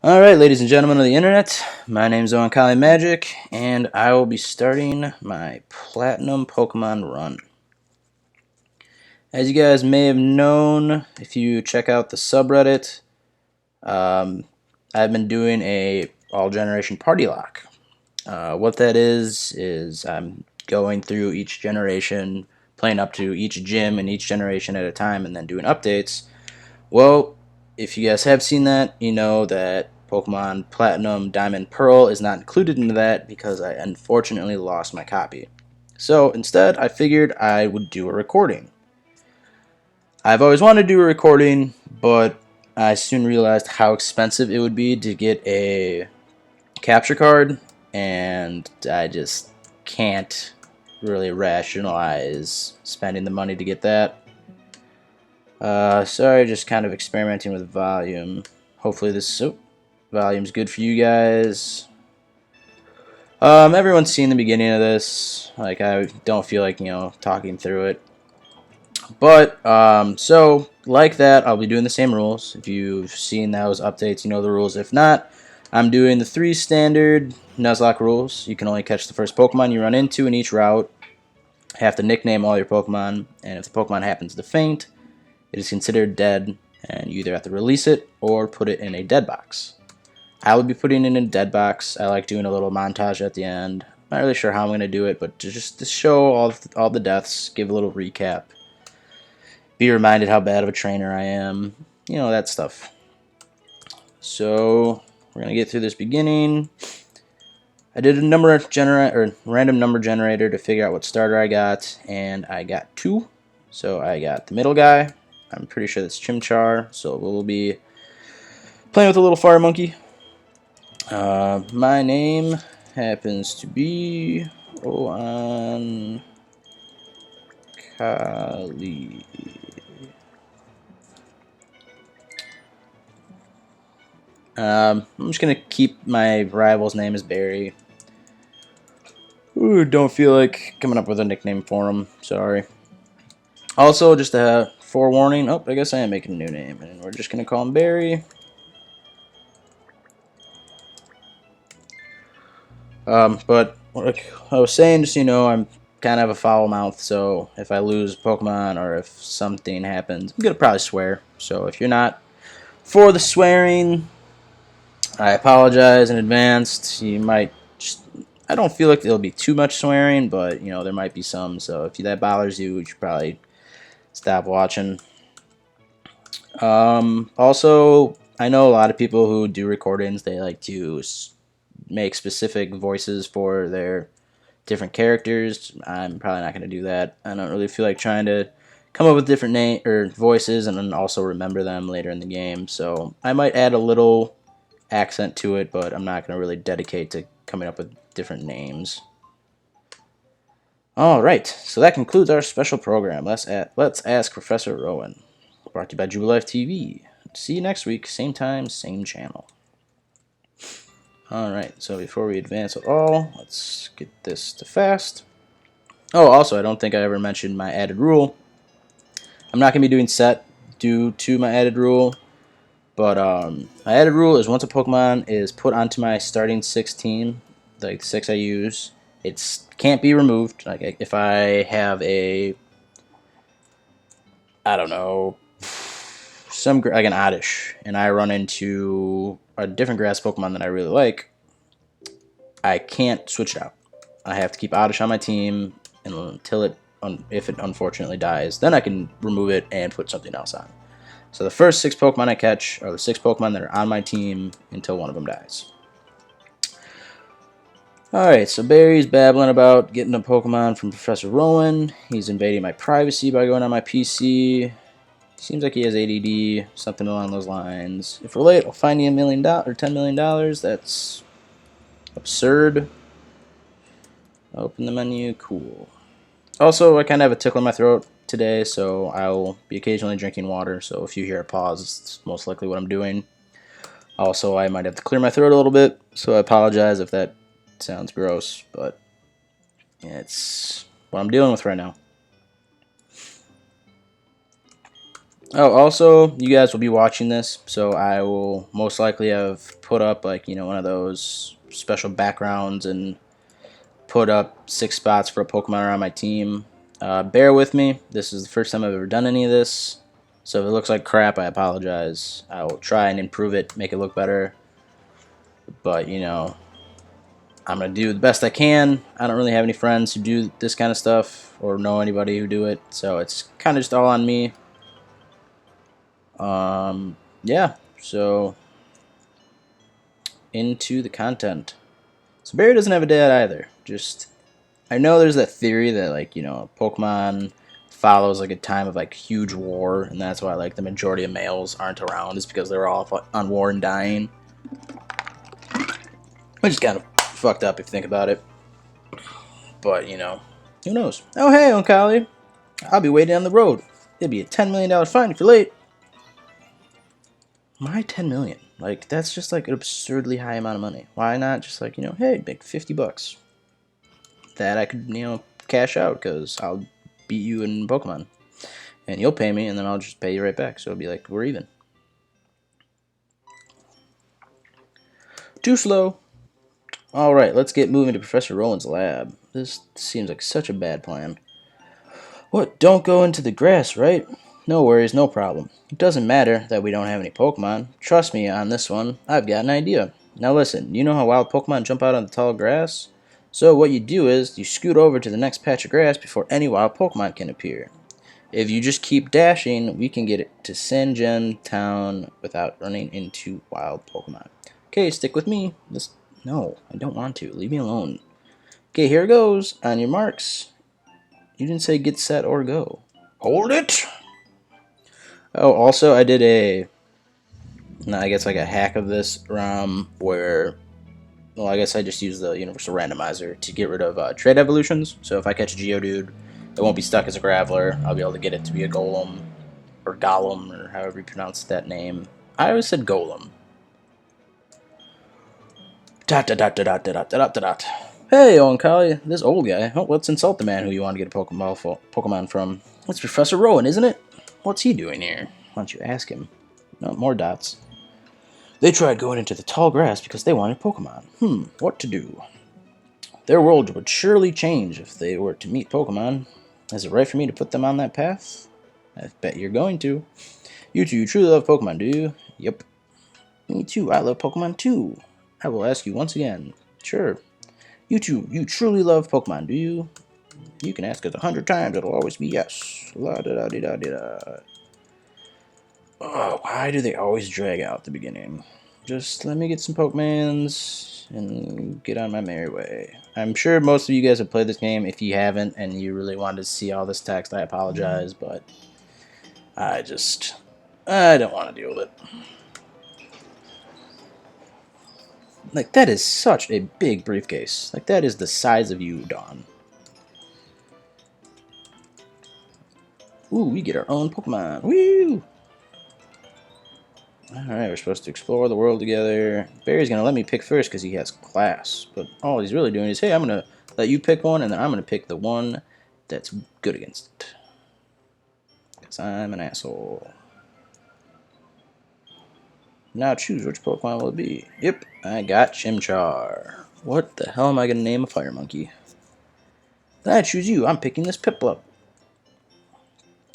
Alright, ladies and gentlemen of the internet, my name is OankaliMagic, and I will be starting my Platinum Pokemon run. As you guys may have known, if you check out the subreddit, I've been doing a all-generation Partylocke. What that is I'm going through each generation, playing up to each gym in each generation at a time, and then doing updates. Well, if you guys have seen that, you know that Pokemon Platinum, Diamond, Pearl is not included into that because I unfortunately lost my copy. So instead, I figured I would do a recording. I've always wanted to do a recording, but I soon realized how expensive it would be to get a capture card, and I just can't really rationalize spending the money to get that. Sorry, just kind of experimenting with volume. Hopefully this volume's good for you guys. Everyone's seen the beginning of this. Like, I don't feel like, talking through it. But, so, like that, I'll be doing the same rules. If you've seen those updates, you know the rules. If not, I'm doing the 3 standard Nuzlocke rules. You can only catch the first Pokemon you run into in each route. Have to nickname all your Pokemon, and if the Pokemon happens to faint, it is considered dead, and you either have to release it or put it in a dead box. I will be putting it in a dead box. I like doing a little montage at the end. Not really sure how I'm going to do it, but just to show all the deaths, give a little recap. Be reminded how bad of a trainer I am. You know, that stuff. So, we're going to get through this beginning. I did a random number generator to figure out what starter I got, and I got 2. So I got the middle guy. I'm pretty sure that's Chimchar, so we'll be playing with a little fire monkey. My name happens to be OankaliMagic's. I'm just going to keep my rival's name as Barry. Ooh, don't feel like coming up with a nickname for him. Sorry. Also, just a forewarning. Oh, I guess I am making a new name, and we're just going to call him Barry. But like I was saying, just I'm kind of a foul mouth, so if I lose Pokemon or if something happens, I'm gonna probably swear. So if you're not for the swearing, I apologize in advance. You might I don't feel like there'll be too much swearing, but there might be some. So if that bothers you, you should probably stop watching. Also, I know a lot of people who do recordings. They like to make specific voices for their different characters. I'm probably not going to do that. I don't really feel like trying to come up with different name or voices and then also remember them later in the game. So I might add a little accent to it, but I'm not going to really dedicate to coming up with different names. Alright, so that concludes our special program. Let's ask Professor Rowan. Brought to you by Jubilife TV. See you next week, same time, same channel. Alright, so before we advance at all, let's get this to fast. Oh, also, I don't think I ever mentioned my added rule. I'm not going to be doing set due to my added rule, but my added rule is once a Pokemon is put onto my starting 16, like the 6 I use, it can't be removed. Like if I have I don't know, like an Oddish, and I run into a different grass Pokemon that I really like, I can't switch it out. I have to keep Oddish on my team until if it unfortunately dies. Then I can remove it and put something else on. So the first 6 Pokemon I catch are the 6 Pokemon that are on my team until one of them dies. Alright, so Barry's babbling about getting a Pokemon from Professor Rowan. He's invading my privacy by going on my PC. Seems like he has ADD, something along those lines. If we're late, I'll fine you $1 million or $10 million. That's absurd. Open the menu. Cool. Also, I kind of have a tickle in my throat today, so I'll be occasionally drinking water. So if you hear a pause, it's most likely what I'm doing. Also, I might have to clear my throat a little bit, so I apologize if that sounds gross, but yeah, it's what I'm dealing with right now. Oh, also, you guys will be watching this, so I will most likely have put up, like, one of those special backgrounds and put up 6 spots for a Pokemon around my team. Bear with me. This is the first time I've ever done any of this, so if it looks like crap, I apologize. I will try and improve it, make it look better, but, I'm going to do the best I can. I don't really have any friends who do this kind of stuff or know anybody who do it, so it's kind of just all on me. Yeah, so into the content. So Barry doesn't have a dad either. Just, I know there's that theory that, like, Pokemon follows, like, a time of, like, huge war, and that's why, like, the majority of males aren't around, is because they're all on war and dying. Which is kind of fucked up if you think about it. But, who knows? Oh, hey, Oankali. I'll be waiting on the road. It'll be a $10 million fine if you're late. Why 10 million? Like, that's just like an absurdly high amount of money. Why not just like, hey, make $50 that I could, cash out because I'll beat you in Pokemon. And you'll pay me, and then I'll just pay you right back. So it'll be like, we're even. Too slow. Alright, let's get moving to Professor Rowan's lab. This seems like such a bad plan. What? Don't go into the grass, right? No worries, no problem. It doesn't matter that we don't have any Pokemon. Trust me on this one, I've got an idea. Now listen, you know how wild Pokemon jump out on the tall grass? So what you do is, you scoot over to the next patch of grass before any wild Pokemon can appear. If you just keep dashing, we can get it to Sangen Town without running into wild Pokemon. Okay, stick with me. No, I don't want to. Leave me alone. Okay, here goes. On your marks. You didn't say get set or go. Hold it! Oh, also, I did I guess like a hack of this ROM where, well, I guess I just used the universal randomizer to get rid of trade evolutions. So if I catch a Geodude, it won't be stuck as a Graveler. I'll be able to get it to be a Golem, or Golem, or however you pronounce that name. I always said Golem. Dot dot dot dot dot dot dot dot. Hey, Oankali, this old guy. Oh, let's insult the man who you want to get a Pokemon from. It's Professor Rowan, isn't it? What's he doing here? Why don't you ask him? No, more dots. They tried going into the tall grass because they wanted Pokemon. What to do? Their world would surely change if they were to meet Pokemon. Is it right for me to put them on that path? I bet you're going to. You two truly love Pokemon, do you? Yep. Me too, I love Pokemon too. I will ask you once again. Sure. You two, you truly love Pokemon, do you? You can ask us 100 times, it'll always be yes. La da da da da da. Oh, why do they always drag out the beginning? Just let me get some Pokemons and get on my merry way. I'm sure most of you guys have played this game. If you haven't and you really wanted to see all this text, I apologize, but I don't want to deal with it. Like, that is such a big briefcase. Like, that is the size of you, Dawn. Ooh, we get our own Pokemon. Woo! Alright, we're supposed to explore the world together. Barry's going to let me pick first because he has class. But all he's really doing is, hey, I'm going to let you pick one, and then I'm going to pick the one that's good against it. Because I'm an asshole. Now choose which Pokemon will it be. Yep, I got Chimchar. What the hell am I going to name a fire monkey? Then I choose you. I'm picking this Piplup.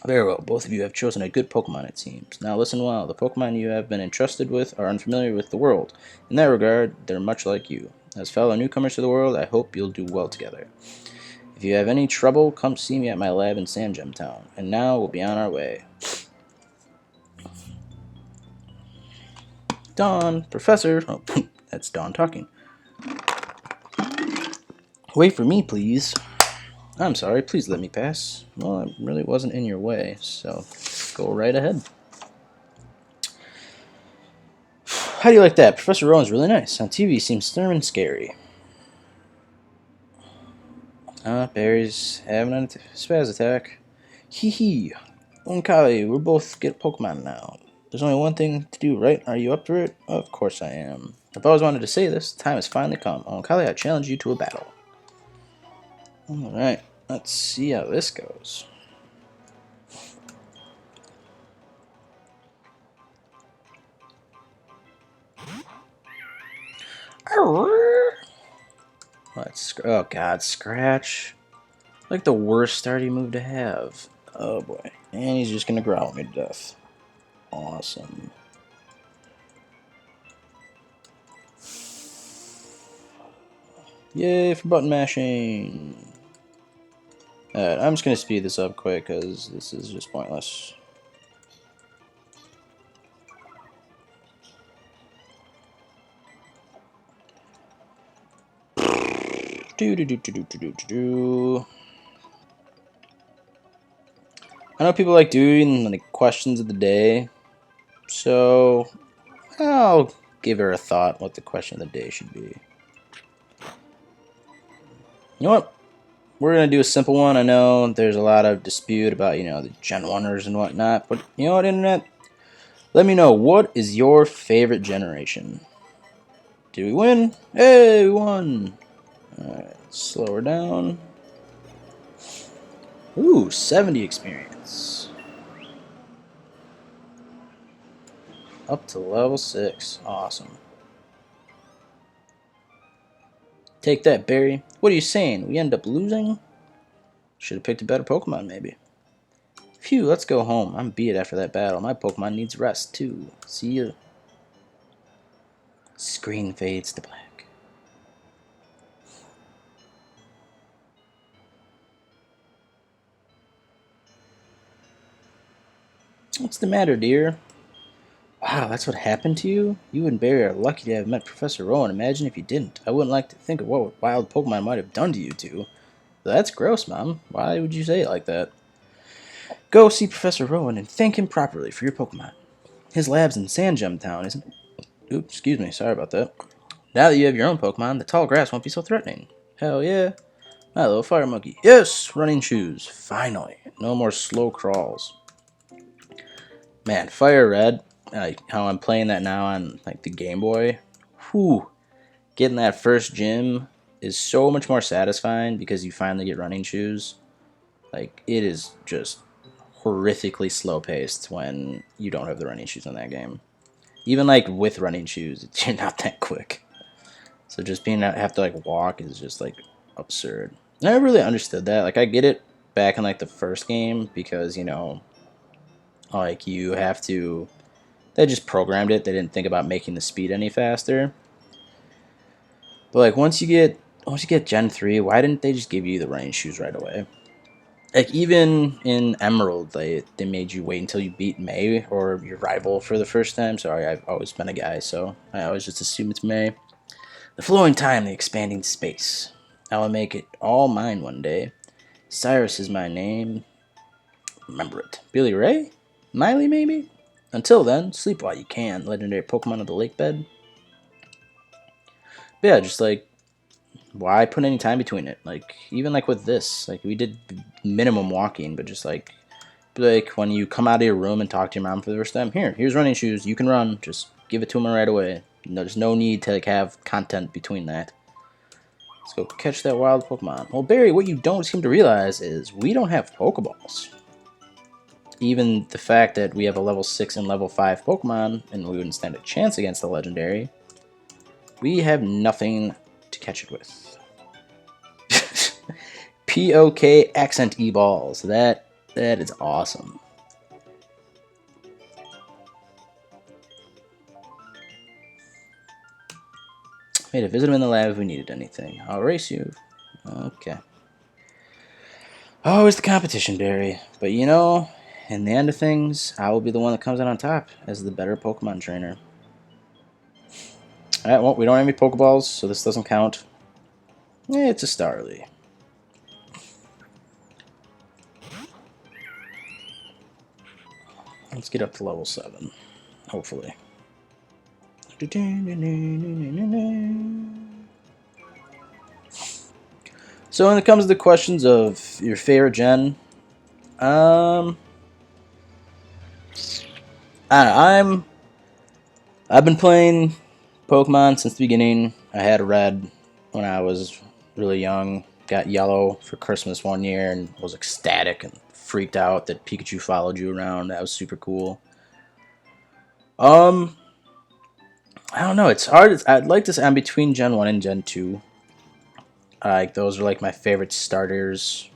Very well, both of you have chosen a good Pokemon, it seems. Now listen well, the Pokemon you have been entrusted with are unfamiliar with the world. In that regard, they're much like you. As fellow newcomers to the world, I hope you'll do well together. If you have any trouble, come see me at my lab in Sandgem Town. And now we'll be on our way. Dawn, Professor. Oh, that's Dawn talking. Wait for me, please. I'm sorry, please let me pass. Well, I really wasn't in your way, so go right ahead. How do you like that? Professor Rowan's really nice. On TV, he seems stern and scary. Barry's having a spaz attack. Hee hee. Oankali, we're both get Pokemon now. There's only one thing to do, right? Are you up for it? Of course I am. I've always wanted to say this. The time has finally come. Oankali, I challenge you to a battle. Alright, let's see how this goes. Let's. Oh God, Scratch. Like the worst starting move to have. Oh boy. And he's just gonna growl me to death. Awesome. Yay for button mashing. Alright, I'm just gonna speed this up quick because this is just pointless. I know people like doing like questions of the day, so I'll give her a thought what the question of the day should be. You know what? We're gonna do a simple one. I know there's a lot of dispute about, you know, the Gen 1ers and whatnot, but you know what, Internet? Let me know, what is your favorite generation? Did we win? Hey, we won! Alright, slow her down. Ooh, 70 experience. Up to level 6. Awesome. Take that, Barry. What are you saying? We end up losing? Should have picked a better Pokemon, maybe. Phew, let's go home. I'm beat after that battle. My Pokemon needs rest, too. See ya. Screen fades to black. What's the matter, dear? Wow, that's what happened to you? You and Barry are lucky to have met Professor Rowan. Imagine if you didn't. I wouldn't like to think of what wild Pokemon might have done to you two. That's gross, Mom. Why would you say it like that? Go see Professor Rowan and thank him properly for your Pokemon. His lab's in Sandgem Town, isn't it? Oops, excuse me, sorry about that. Now that you have your own Pokemon, the tall grass won't be so threatening. Hell yeah. My little fire monkey. Yes! Running shoes. Finally. No more slow crawls. Man, Fire Red, how I'm playing that now on like the Game Boy. Whew. Getting that first gym is so much more satisfying because you finally get running shoes. Like, it is just horrifically slow paced when you don't have the running shoes in that game. Even like with running shoes, you're not that quick. So just being have to like walk is just like absurd. And I really understood that. Like, I get it back in like the first game because, you know, like you have to. They just programmed it. They didn't think about making the speed any faster. But like once you get Gen 3, why didn't they just give you the running shoes right away? Like, even in Emerald, they made you wait until you beat May or your rival for the first time. Sorry, I've always been a guy, so I always just assume it's May. The flowing time, the expanding space. I will make it all mine one day. Cyrus is my name. Remember it. Billy Ray? Miley, maybe? Until then, sleep while you can. Legendary Pokemon of the Lake Bed. But yeah, just like, why put any time between it? Like, even like with this, like we did minimum walking, but just like when you come out of your room and talk to your mom for the first time, here's running shoes, you can run, just give it to him right away. No, there's no need to like have content between that. Let's go catch that wild Pokemon. Well, Barry, what you don't seem to realize is we don't have Pokeballs. Even the fact that we have a level 6 and level 5 Pokemon, and we wouldn't stand a chance against the legendary, we have nothing to catch it with. POK accent E-balls. That is awesome. Made a visit him in the lab if we needed anything. I'll race you. Okay. Always the competition, Barry. But you know, in the end of things, I will be the one that comes out on top as the better Pokemon trainer. Alright, well, we don't have any Pokeballs, so this doesn't count. It's a Starly. Let's get up to level 7, hopefully. So when it comes to the questions of your favorite gen, I've been playing Pokemon since the beginning. I had Red when I was really young. Got Yellow for Christmas one year and was ecstatic and freaked out that Pikachu followed you around. That was super cool. I don't know. It's hard. I'd like to say I'm between Gen 1 and Gen 2. Like those are like my favorite starters.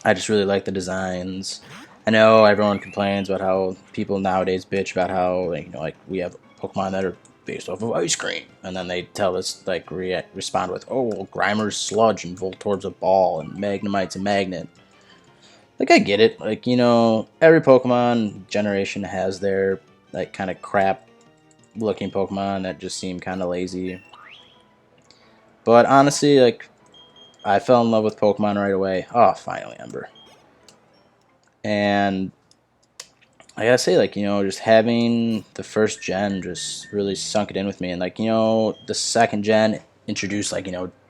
I just really like the designs. I know everyone complains about how people nowadays bitch about how like we have Pokemon that are based off of ice cream, and then they tell us like respond with, "Oh, well, Grimer's sludge and Voltorb's a ball and Magnemite's a magnet." Like I get it. Like every Pokemon generation has their like kind of crap looking Pokemon that just seem kind of lazy. But honestly, like I fell in love with Pokemon right away. Oh, finally, Ember. And I gotta say, like, just having the first gen just really sunk it in with me. And, like, the second gen introduced, like,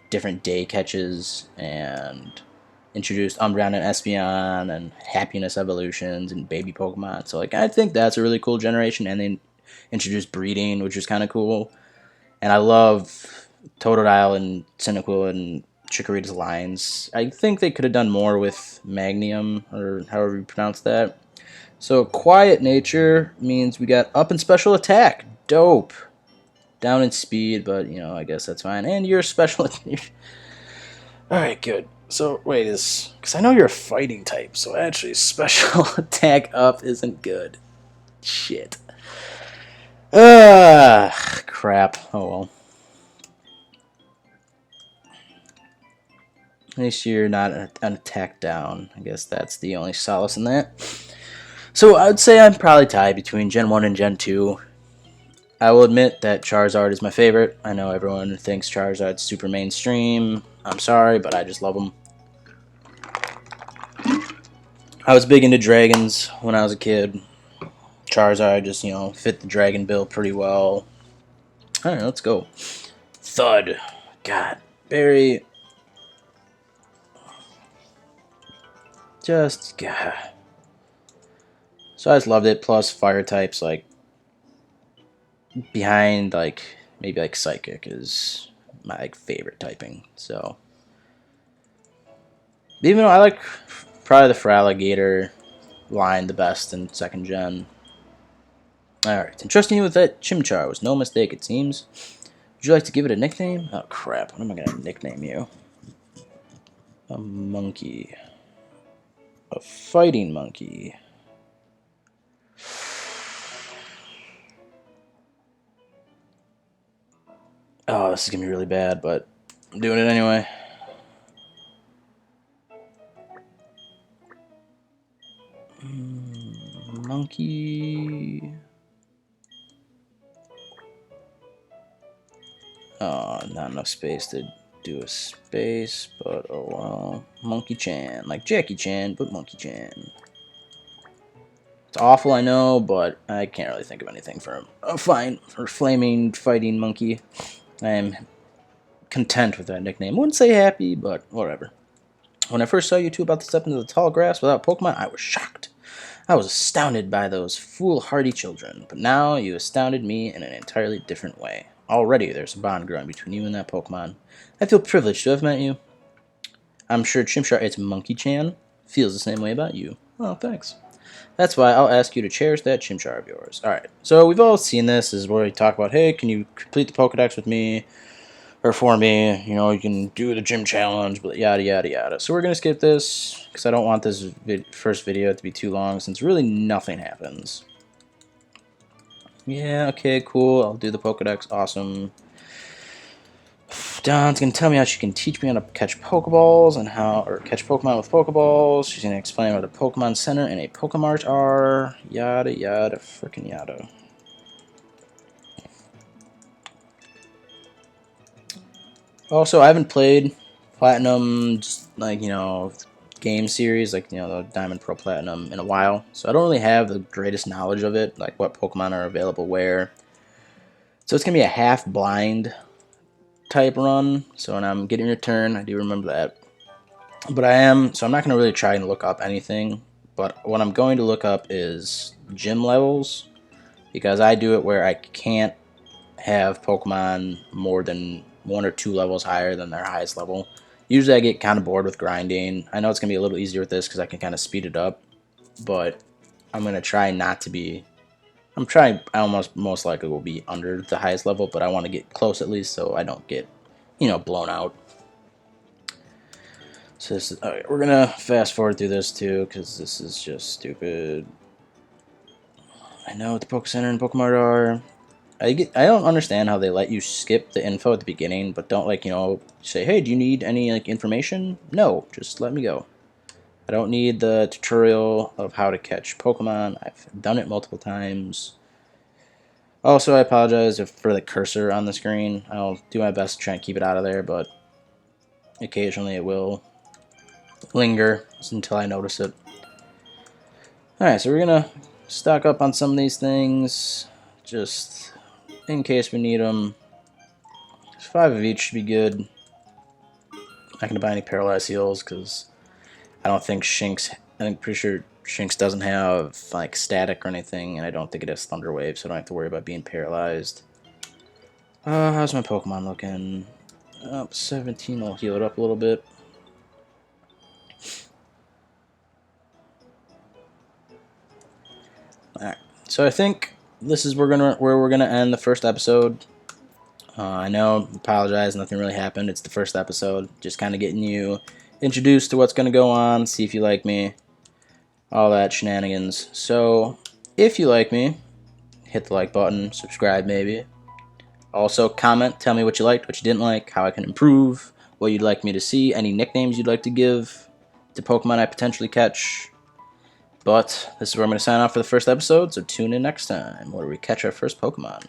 different day catches and introduced Umbreon and Espeon and Happiness Evolutions and Baby Pokemon. So, like, I think that's a really cool generation. And they introduced breeding, which is kind of cool. And I love Totodile and Cyndaquil and Chikorita's lines. I think they could have done more with Magnium, or however you pronounce that. So quiet nature means we got up in special attack. Dope. Down in speed, but I guess that's fine. And you're special. Alright, good. So wait, because I know you're a fighting type, so actually special attack up isn't good. Shit. Crap. Oh well. At least you're not an attack down. I guess that's the only solace in that. So I would say I'm probably tied between Gen 1 and Gen 2. I will admit that Charizard is my favorite. I know everyone thinks Charizard's super mainstream. I'm sorry, but I just love him. I was big into dragons when I was a kid. Charizard just, fit the dragon bill pretty well. Alright, let's go. Thud. God. Barry. Just, God. So I just loved it. Plus, fire types, like, behind, like, maybe, like, Psychic is my, like, favorite typing. So, even though I like probably the Feraligatr line the best in second gen. Alright, entrusting you with that Chimchar was no mistake, it seems. Would you like to give it a nickname? Oh, crap. What am I going to nickname you? A monkey. A fighting monkey. Oh, this is going to be really bad, but I'm doing it anyway. Monkey. Oh, not enough space to do a space, but oh well. Monkey Chan. Like Jackie Chan, but Monkey Chan. It's awful, I know, but I can't really think of anything for him. Oh, fine. For Flaming Fighting Monkey. I am content with that nickname. Wouldn't say happy, but whatever. When I first saw you two about to step into the tall grass without Pokemon, I was shocked. I was astounded by those foolhardy children, but now you astounded me in an entirely different way. Already there's a bond growing between you and that Pokemon. I feel privileged to have met you. I'm sure Chimchar, it's Monkey-chan, feels the same way about you. Oh, thanks. That's why I'll ask you to cherish that Chimchar of yours. Alright, so we've all seen this. This is where we talk about, hey, can you complete the Pokedex with me? Or for me, you can do the gym challenge, but yada, yada, yada. So we're going to skip this, because I don't want this first video to be too long, since really nothing happens. Yeah, okay, cool. I'll do the Pokedex. Awesome. Dawn's going to tell me how she can teach me how to catch Pokeballs and or catch Pokemon with Pokeballs. She's going to explain what a Pokemon Center and a Pokemart are. Yada, yada, frickin' yada. Also, I haven't played Platinum, just like, game series, like, the Diamond, Pearl, Platinum in a while. So I don't really have the greatest knowledge of it, like what Pokemon are available where. So it's going to be a half-blind type run. So when I'm getting your turn, I do remember that. But so I'm not going to really try and look up anything. But what I'm going to look up is gym levels. Because I do it where I can't have Pokemon more than 1 or 2 levels higher than their highest level. Usually I get kind of bored with grinding. I know it's going to be a little easier with this because I can kind of speed it up. But I'm going to try not to be I'm trying. I almost most likely will be under the highest level, but I want to get close at least so I don't get, blown out. So this is, okay, we're gonna fast forward through this too because this is just stupid. I know what the Poke Center and Pokemart are. I don't understand how they let you skip the info at the beginning, but don't say, hey, do you need any information? No, just let me go. I don't need the tutorial of how to catch Pokemon. I've done it multiple times. Also, I apologize for the cursor on the screen. I'll do my best to try and keep it out of there, but occasionally it will linger until I notice it. Alright, so we're going to stock up on some of these things, just in case we need them. 5 of each should be good. Not going to buy any paralyzed heals, because I don't think I'm pretty sure Shinx doesn't have static or anything, and I don't think it has Thunder Wave, so I don't have to worry about being paralyzed. How's my Pokemon looking? 17 will heal it up a little bit. Alright, so I think this is where we're gonna end the first episode. I know, apologize, nothing really happened. It's the first episode, just kind of getting you introduced to what's gonna go on, see if you like me, all that shenanigans. So, if you like me, hit the like button, subscribe maybe. Also, comment, tell me what you liked, what you didn't like, how I can improve, what you'd like me to see, any nicknames you'd like to give to Pokemon I potentially catch. But this is where I'm going to sign off for the first episode, so tune in next time where we catch our first Pokemon.